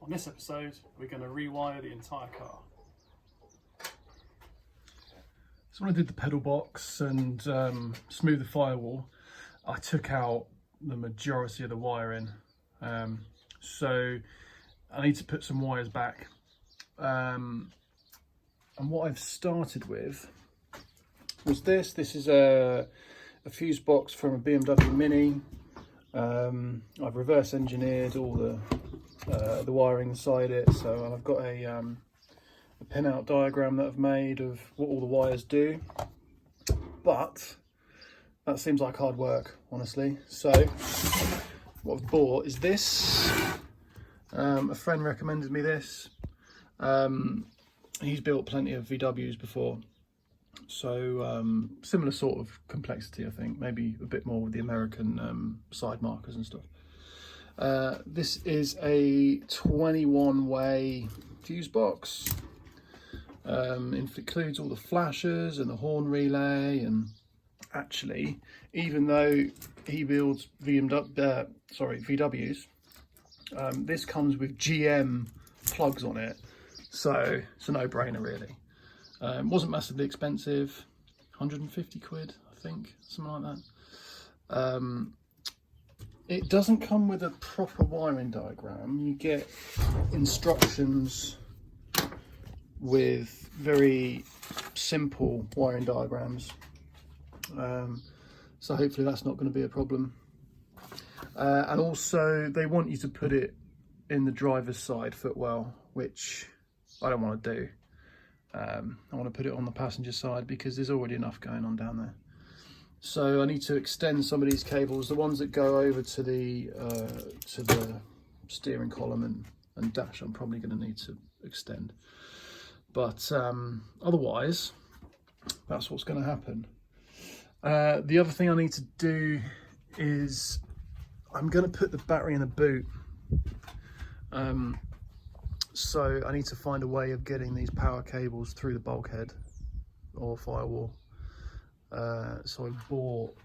On this episode, we're going to rewire the entire car. So when I did the pedal box and smooth the firewall, I took out the majority of the wiring. So I need to put some wires back. And what I've started with was this. This is a fuse box from a BMW Mini. I've reverse engineered all the wiring inside it, so I've got a pin-out diagram that I've made of what all the wires do. But that seems like hard work, honestly. So what I've bought is this. A friend recommended me this. He's built plenty of VWs before, so similar sort of complexity, I think, maybe a bit more with the American side markers and stuff. This is a 21-way fuse box. It includes all the flashers and the horn relay, and actually, even though he builds VWs, this comes with GM plugs on it, so it's a no-brainer really. It wasn't massively expensive, 150 quid, I think, something like that. It doesn't come with a proper wiring diagram. You get instructions with very simple wiring diagrams. So hopefully that's not going to be a problem. And also they want you to put it in the driver's side footwell, which I don't want to do. I want to put it on the passenger side because there's already enough going on down there. So I need to extend some of these cables, the ones that go over to the steering column and dash. I'm probably going to need to extend, but otherwise that's what's going to happen. The other thing I need to do is I'm going to put the battery in a boot. So I need to find a way of getting these power cables through the bulkhead or firewall. So I bought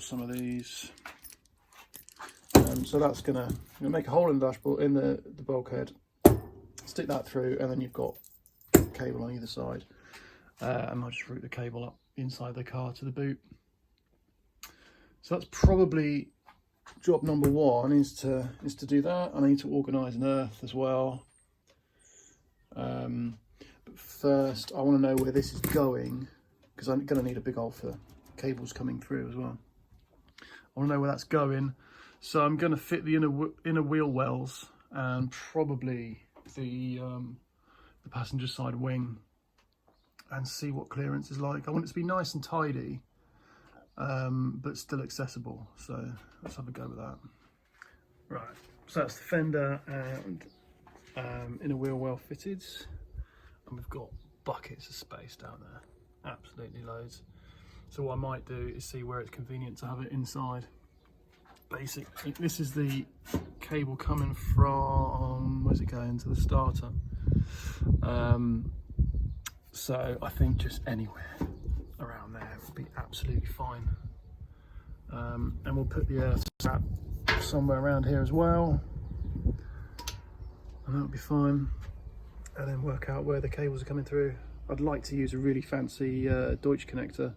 some of these. So that's gonna make a hole in the dashboard, in the bulkhead, stick that through, and then you've got cable on either side. And I'll just route the cable up inside the car to the boot. So that's probably job number one, is to do that. I need to organise an earth as well. But first I want to know where this is going, because I'm going to need a big hole for cables coming through as well. I want to know where that's going, so I'm going to fit the inner wheel wells and probably the passenger side wing, and see what clearance is like. I want it to be nice and tidy, but still accessible, so let's have a go with that. Right, so that's the fender and inner wheel well fitted, and we've got buckets of space down there, absolutely loads. So what I might do is see where it's convenient to have it inside. Basically, this is the cable coming from, where's it going, to the starter. So I think just anywhere around there would be absolutely fine. And we'll put the earth strap somewhere around here as well, and that'll be fine. And then work out where the cables are coming through. I'd like to use a really fancy Deutsch connector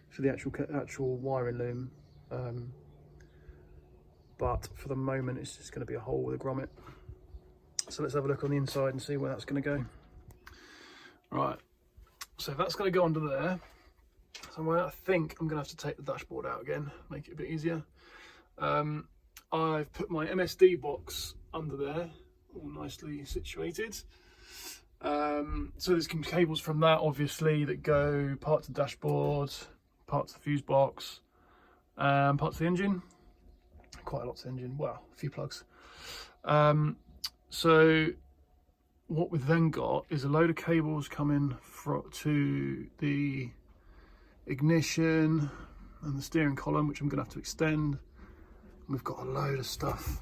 for the actual wiring loom, but for the moment it's just going to be a hole with a grommet. So let's have a look on the inside and see where that's going to go. Right, so if that's going to go under there somewhere, I think I'm going to have to take the dashboard out again, make it a bit easier. I've put my MSD box under there, all nicely situated. So there's cables from that, obviously, that go parts of the dashboard, parts of the fuse box, parts of the engine, quite a lot of the engine, well, a few plugs. So what we've then got is a load of cables coming to the ignition and the steering column, which I'm going to have to extend. We've got a load of stuff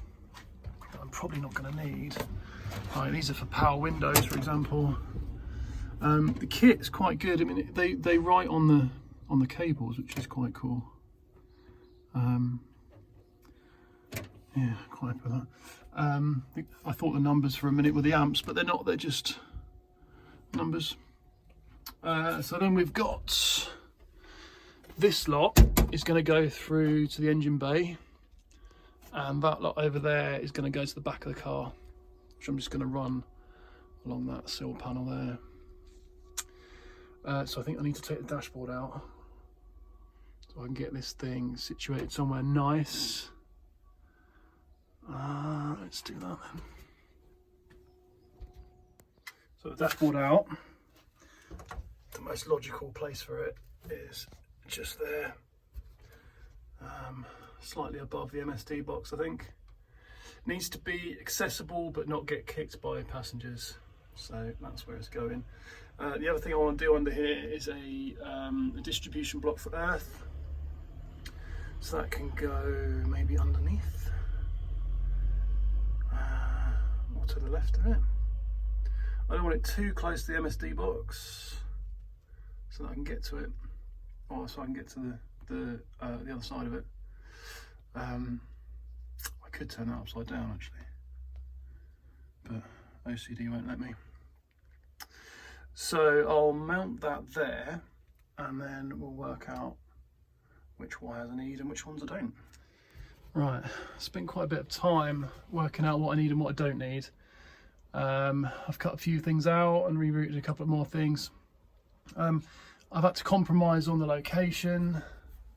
that I'm probably not going to need. Right, these are for power windows, for example. The kit is quite good. I mean, they write on the cables, which is quite cool. Yeah, quite happy with that. I thought the numbers for a minute were the amps, but they're not, they're just numbers. So then we've got this lot is going to go through to the engine bay, and that lot over there is going to go to the back of the car, which I'm just going to run along that sill panel there. So I think I need to take the dashboard out so I can get this thing situated somewhere nice. Let's do that then. So the dashboard out, the most logical place for it is just there, slightly above the MSD box. I think needs to be accessible but not get kicked by passengers, so that's where it's going. The other thing I want to do under here is a distribution block for earth, so that can go maybe underneath or to the left of it. I don't want it too close to the MSD box so that I can get to it, or so I can get to the other side of it. I could turn that upside down actually, but OCD won't let me. So I'll mount that there, and then we'll work out which wires I need and which ones I don't. Right, spent quite a bit of time working out what I need and what I don't need. I've cut a few things out and rerouted a couple of more things. I've had to compromise on the location.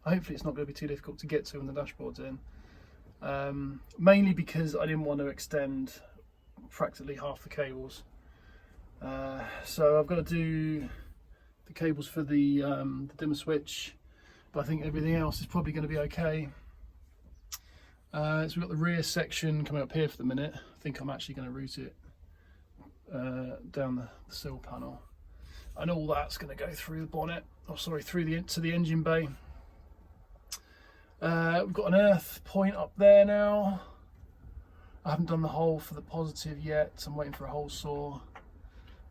Hopefully it's not going to be too difficult to get to when the dashboard's in. Mainly because I didn't want to extend practically half the cables. So I've got to do the cables for the dimmer switch, but I think everything else is probably going to be okay. So we've got the rear section coming up here for the minute. I think I'm actually going to route it down the sill panel, and all that's going to go through the bonnet, through to the engine bay. We've got an earth point up there now. I haven't done the hole for the positive yet, so I'm waiting for a hole saw.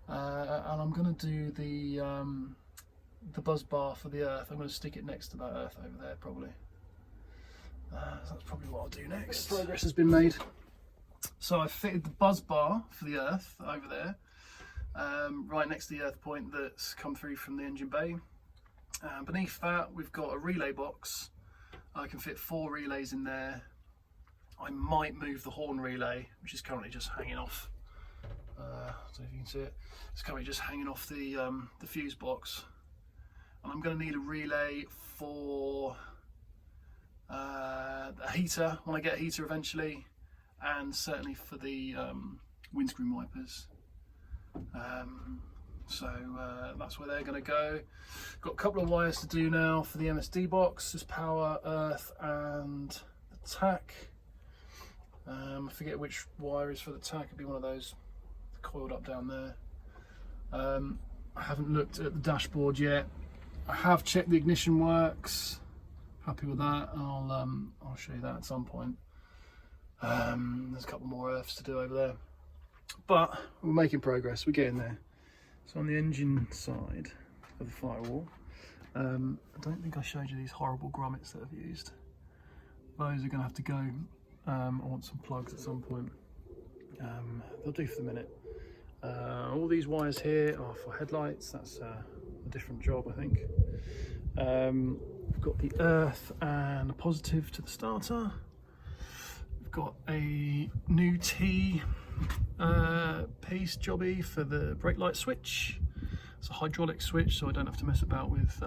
And I'm going to do the buzz bar for the earth. I'm going to stick it next to that earth over there probably. So that's probably what I'll do next. Progress has been made. So I fitted the buzz bar for the earth over there, right next to the earth point that's come through from the engine bay. Beneath that we've got a relay box. I can fit 4 relays in there. I might move the horn relay, which is currently just hanging off. I don't know if you can see it. It's currently just hanging off the fuse box. And I'm going to need a relay for a heater when I get a heater eventually, and certainly for the windscreen wipers. So that's where they're going to go. Got a couple of wires to do now for the MSD box. There's power, earth, and the tack. I forget which wire is for the tack. It'll be one of those coiled up down there. I haven't looked at the dashboard yet. I have checked the ignition works. Happy with that. I'll show you that at some point. There's a couple more earths to do over there, but we're making progress. We're getting there. So on the engine side of the firewall, I don't think I showed you these horrible grommets that I've used. Those are going to have to go. I want some plugs at some point. They'll do for the minute. All these wires here are for headlights. That's a different job, I think. We've got the earth and a positive to the starter. We've got a new T piece jobby for the brake light switch. It's a hydraulic switch, so I don't have to mess about with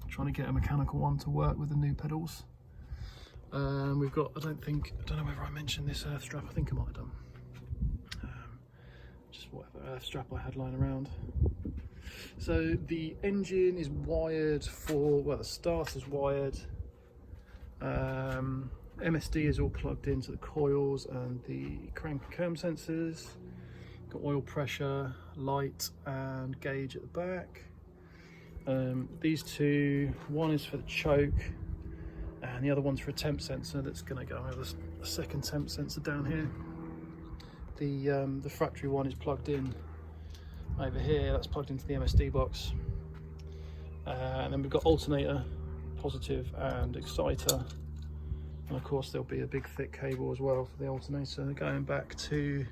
trying to get a mechanical one to work with the new pedals. We've got, I don't know whether I mentioned this earth strap. I think I might have done. Just whatever earth strap I had lying around. So the engine is wired for, well, the starter's wired. MSD is all plugged into the coils and the crank and cam sensors. Got oil pressure, light and gauge at the back. These two, one is for the choke and the other one's for a temp sensor that's going to go over a second temp sensor down here. The factory one is plugged in over here, that's plugged into the MSD box. And then we've got alternator, positive and exciter And of course there'll be a big thick cable as well for the alternator going back to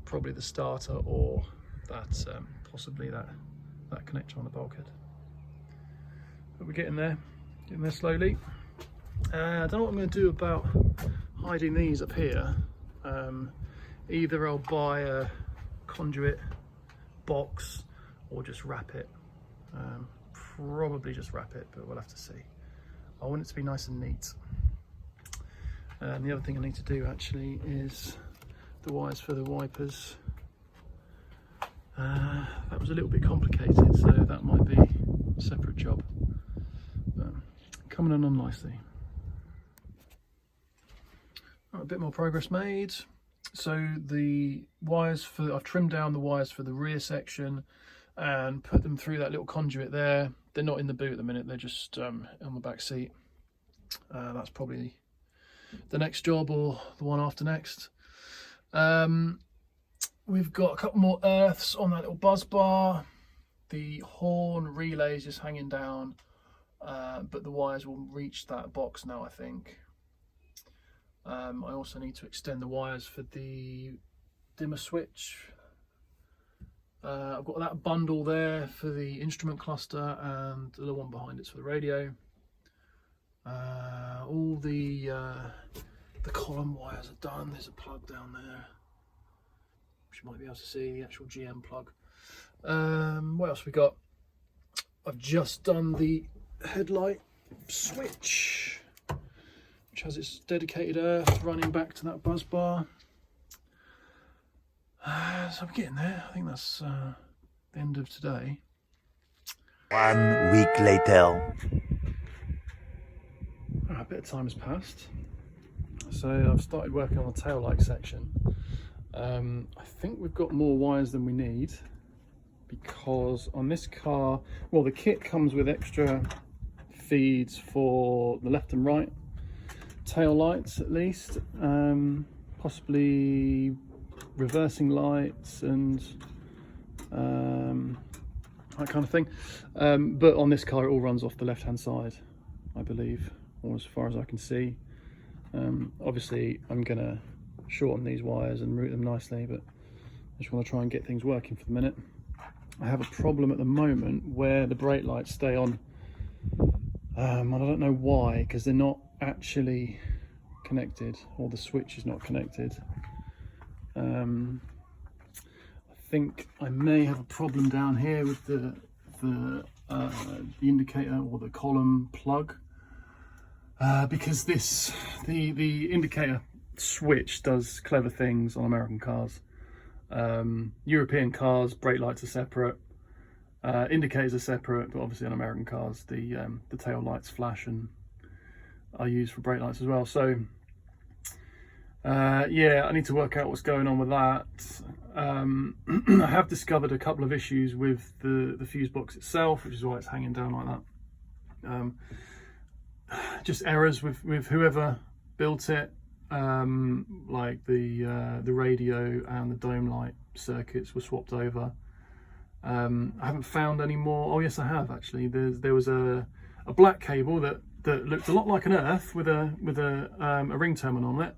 probably the starter or that possibly that connector on the bulkhead. But we're getting there slowly. I don't know what I'm going to do about hiding these up here. Either I'll buy a conduit box or just wrap it. Probably just wrap it, but we'll have to see. I want it to be nice and neat. And the other thing I need to do actually is the wires for the wipers. That was a little bit complicated, so that might be a separate job. But coming along nicely. Right, a bit more progress made. So the wires I've trimmed down the wires for the rear section and put them through that little conduit there. They're not in the boot at the minute, they're just on the back seat. That's probably the next job or the one after next. We've got a couple more earths on that little buzz bar. The horn relay is just hanging down, but the wires will reach that box now, I think. I also need to extend the wires for the dimmer switch. I've got that bundle there for the instrument cluster, and the little one behind it's for the radio. All the column wires are done. There's a plug down there, which you might be able to see, the actual GM plug. What else we got? I've just done the headlight switch, which has its dedicated earth running back to that buzz bar. So I'm getting there. I think that's the end of today. 1 week later. A bit of time has passed. So I've started working on the tail light section. I think we've got more wires than we need, because on this car, well, the kit comes with extra feeds for the left and right tail lights at least, possibly reversing lights and that kind of thing, but on this car it all runs off the left hand side, I believe, or as far as I can see. Obviously I'm gonna shorten these wires and route them nicely, but I just want to try and get things working for the minute. I have a problem at the moment where the brake lights stay on, and I don't know why, because they're not actually connected, or the switch is not connected. I think I may have a problem down here with the indicator or the column plug, because the indicator switch does clever things on American cars. European cars, brake lights are separate, indicators are separate, but obviously on American cars the tail lights flash and are used for brake lights as well. So yeah, I need to work out what's going on with that. I have discovered a couple of issues with the fuse box itself, which is why it's hanging down like that. Just errors with whoever built it. Like the radio and the dome light circuits were swapped over. I haven't found any more. Oh yes, I have actually. There was a black cable that looked a lot like an earth with a ring terminal on it.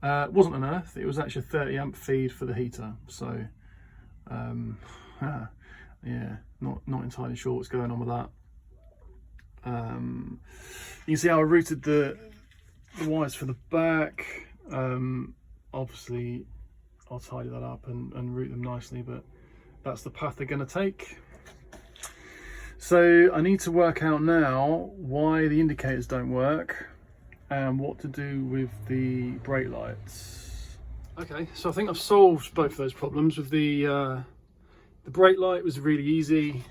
It wasn't an earth. It was actually a 30 amp feed for the heater. So yeah, not entirely sure what's going on with that. You can see how I routed the wires for the back. Obviously I'll tidy that up and route them nicely, but that's the path they're going to take. So I need to work out now why the indicators don't work and what to do with the brake lights. Okay, so I think I've solved both of those problems. With the brake light was really easy.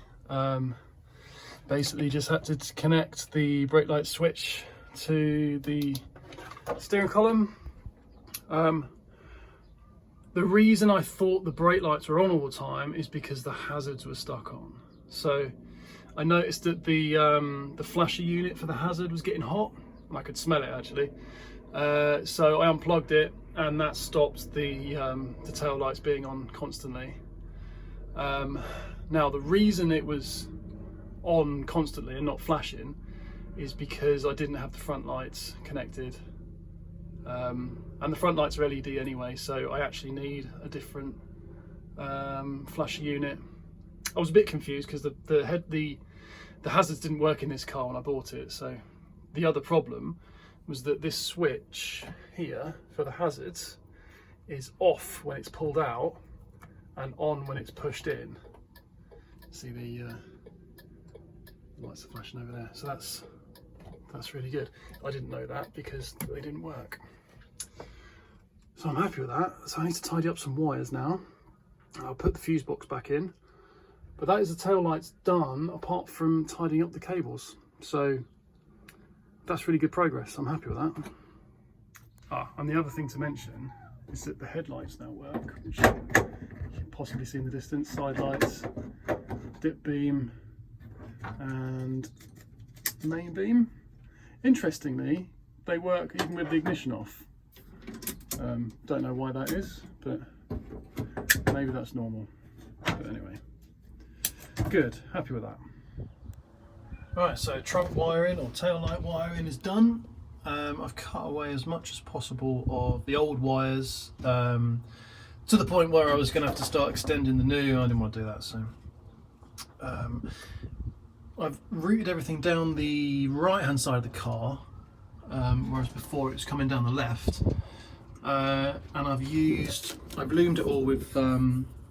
Basically just had to connect the brake light switch to the steering column. The reason I thought the brake lights were on all the time is because the hazards were stuck on. So I noticed that the flasher unit for the hazard was getting hot. I could smell it actually. So I unplugged it, and that stopped the tail lights being on constantly. Now the reason it was on constantly and not flashing is because I didn't have the front lights connected. And the front lights are LED anyway, so I actually need a different flasher unit. I was a bit confused because the hazards didn't work in this car when I bought it. So the other problem was that this switch here for the hazards is off when it's pulled out and on when it's pushed in. See the lights are flashing over there, so that's really good. I didn't know that because they didn't work. So I'm happy with that. So I need to tidy up some wires now. I'll put the fuse box back in, but that is the tail lights done apart from tidying up the cables. So that's really good progress. I'm happy with that. And the other thing to mention is that the headlights now work, which you can possibly see in the distance. Side lights, dip beam and main beam. Interestingly, they work even with the ignition off. Don't know why that is, but maybe that's normal. But anyway, good, happy with that. Right, so trunk wiring or tail light wiring is done. I've cut away as much as possible of the old wires to the point where I was going to have to start extending the new. I didn't want to do that, so I've routed everything down the right hand side of the car, whereas before it was coming down the left. And I've loomed it all with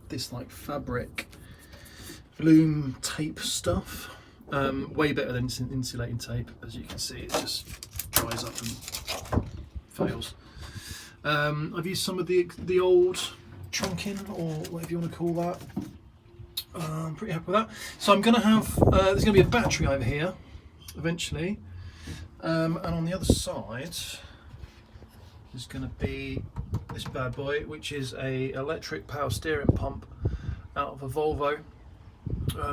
this like fabric Loom tape stuff. Way better than insulating tape. As you can see, it just dries up and fails. I've used some of the old trunking, or whatever you want to call that. I'm pretty happy with that. So I'm going to have, there's going to be a battery over here eventually, and on the other side there's going to be this bad boy, which is a electric power steering pump out of a Volvo.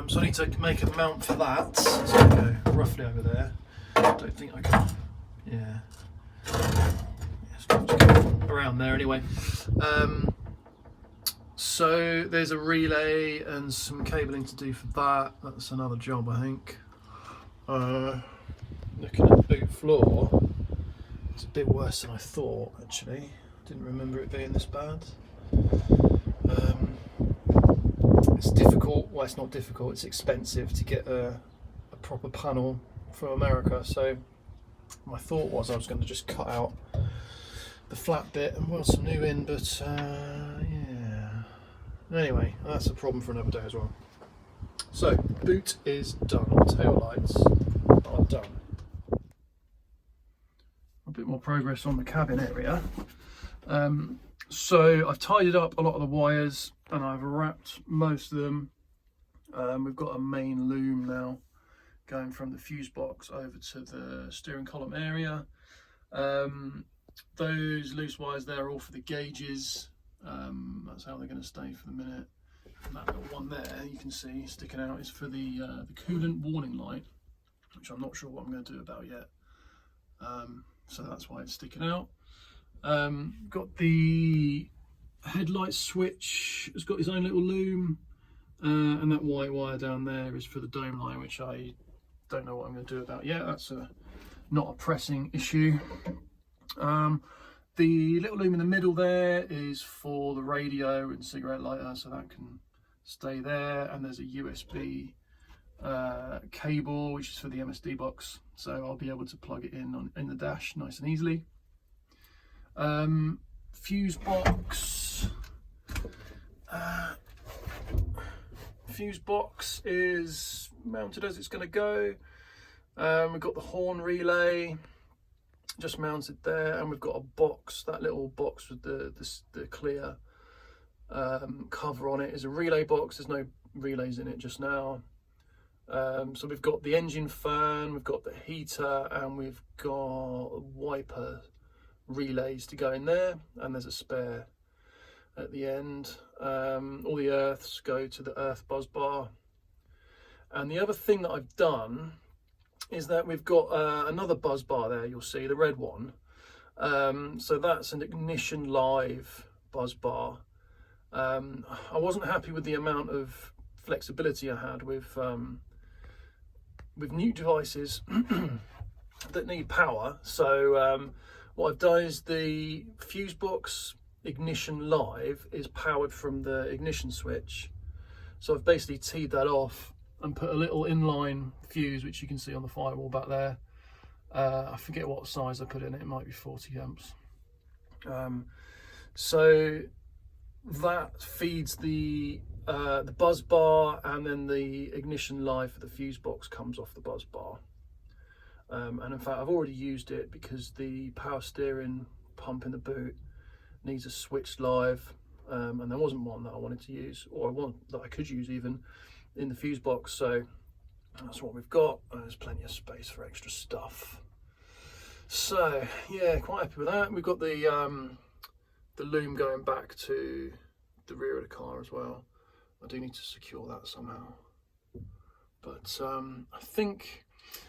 So I need to make a mount for that. So I'm going to go roughly over there. I don't think I can, yeah, it's got to go around there anyway. So there's a relay and some cabling to do for that. That's another job, I think. Looking at the boot floor, it's a bit worse than I thought, actually. Didn't remember it being this bad. It's difficult, well, it's not difficult, it's expensive to get a proper panel from America. So my thought was I was going to just cut out the flat bit and weld some new in, but yeah. Anyway, that's a problem for another day as well. So, boot is done, tail lights are done. A bit more progress on the cabin area. So I've tidied up a lot of the wires and I've wrapped most of them. We've got a main loom now going from the fuse box over to the steering column area. Those loose wires there are all for the gauges. That's how they're going to stay for the minute. And that little one there you can see sticking out is for the coolant warning light, which I'm not sure what I'm going to do about yet. So that's why it's sticking out. Got the headlight switch, it's got its own little loom, and that white wire down there is for the dome light, which I don't know what I'm going to do about yet. That's not a pressing issue. The little loom in the middle there is for the radio and cigarette lighter, so that can stay there. And there's a USB cable, which is for the MSD box, so I'll be able to plug it in the dash nice and easily. Fuse box. Fuse box is mounted as it's going to go. We've got the horn relay just mounted there, and we've got a box. That little box with the clear cover on it is a relay box. There's no relays in it just now. So we've got the engine fan, we've got the heater, and we've got wiper relays to go in there, and there's a spare at the end. All the earths go to the earth buzz bar. And the other thing that I've done is that we've got another buzz bar there, you'll see, the red one. So that's an ignition live buzz bar. I wasn't happy with the amount of flexibility I had with new devices that need power. So what I've done is the fuse box ignition live is powered from the ignition switch. So I've basically teed that off and put a little inline fuse, which you can see on the firewall back there. I forget what size I put in it, it might be 40 amps. So that feeds the buzz bar, and then the ignition live for the fuse box comes off the buzz bar. And in fact, I've already used it because the power steering pump in the boot needs a switched live, and there wasn't one that I wanted to use, or one that I could use even, in the fuse box. So that's what we've got. There's plenty of space for extra stuff. So yeah, quite happy with that. We've got the loom going back to the rear of the car as well. I do need to secure that somehow. But I think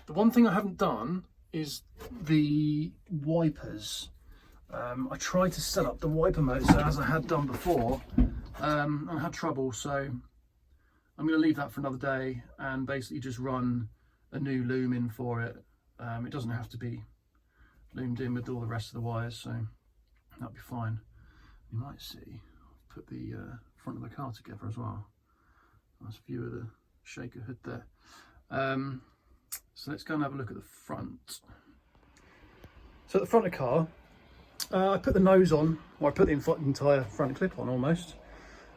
the one thing I haven't done is the wipers. I tried to set up the wiper motor as I had done before, and I had trouble, so I'm going to leave that for another day and basically just run a new loom in for it. It doesn't have to be loomed in with all the rest of the wires, so that'll be fine. You might see, put the front of the car together as well. Nice view of the shaker hood there. So let's go and have a look at the front. So at the front of the car, I put the nose on, or I put the entire front clip on almost.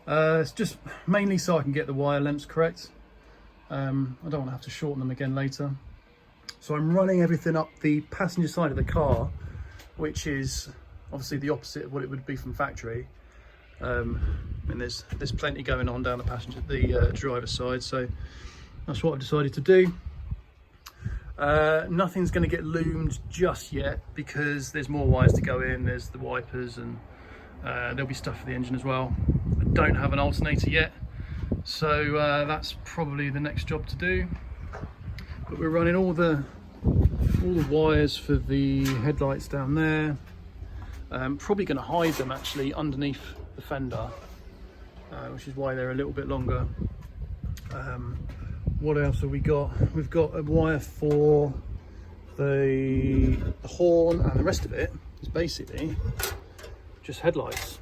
It's just mainly so I can get the wire lengths correct. I don't want to have to shorten them again later. So I'm running everything up the passenger side of the car, which is obviously the opposite of what it would be from factory. And there's plenty going on down the driver's side, so that's what I've decided to do. Nothing's going to get loomed just yet because there's more wires to go in. There's the wipers, and there'll be stuff for the engine as well. I don't have an alternator yet, so that's probably the next job to do. But we're running all the wires for the headlights down there. Probably going to hide them actually underneath the fender, which is why they're a little bit longer. What else have we got? We've got a wire for the horn, and the rest of it is basically just headlights.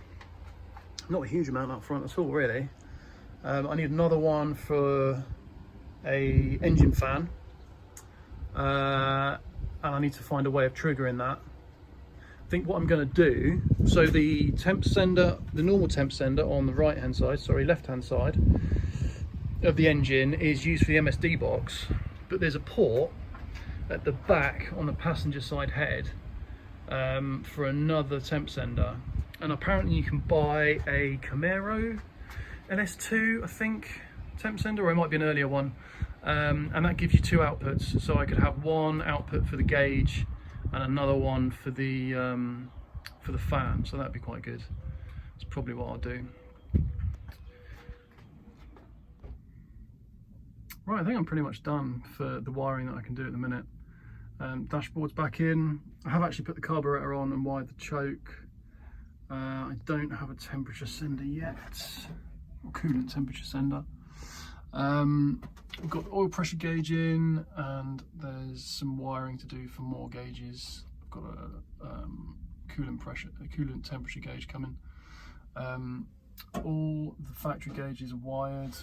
Not a huge amount up front at all, really. I need another one for a engine fan, and I need to find a way of triggering that. I think what I'm going to do, so the temp sender, the normal temp sender on the right hand side, sorry, left hand side of the engine is used for the MSD box, but there's a port at the back on the passenger side head for another temp sender, and apparently you can buy a Camaro LS2, I think, temp sender, or it might be an earlier one, and that gives you two outputs, so I could have one output for the gauge and another one for the fan, so that'd be quite good. That's probably what I'll do. Right, I think I'm pretty much done for the wiring that I can do at the minute. Dashboard's back in. I have actually put the carburetor on and wired the choke. I don't have a temperature sender yet, or coolant temperature sender. We've got the oil pressure gauge in, and there's some wiring to do for more gauges. I've got a coolant temperature gauge coming. All the factory gauges are wired.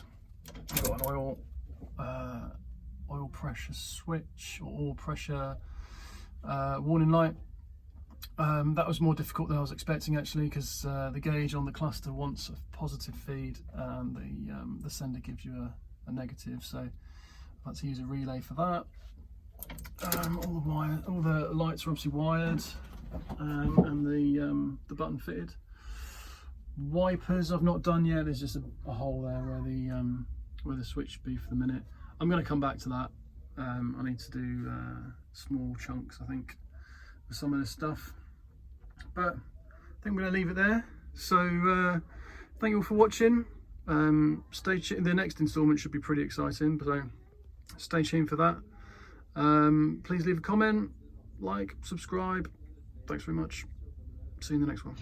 I've got an oil pressure switch, or oil pressure warning light. That was more difficult than I was expecting actually, because the gauge on the cluster wants a positive feed and the sender gives you a negative, so I've had to use a relay for that. All the lights are obviously wired, and the button fitted. Wipers I've not done yet. There's just a hole there where the switch should be for the minute. I'm going to come back to that. I need to do small chunks, I think, with some of this stuff, but I think we're going to leave it there. So thank you all for watching. Stay tuned. The next installment should be pretty exciting, so stay tuned for that. Please leave a comment, like, subscribe. Thanks very much. See you in the next one.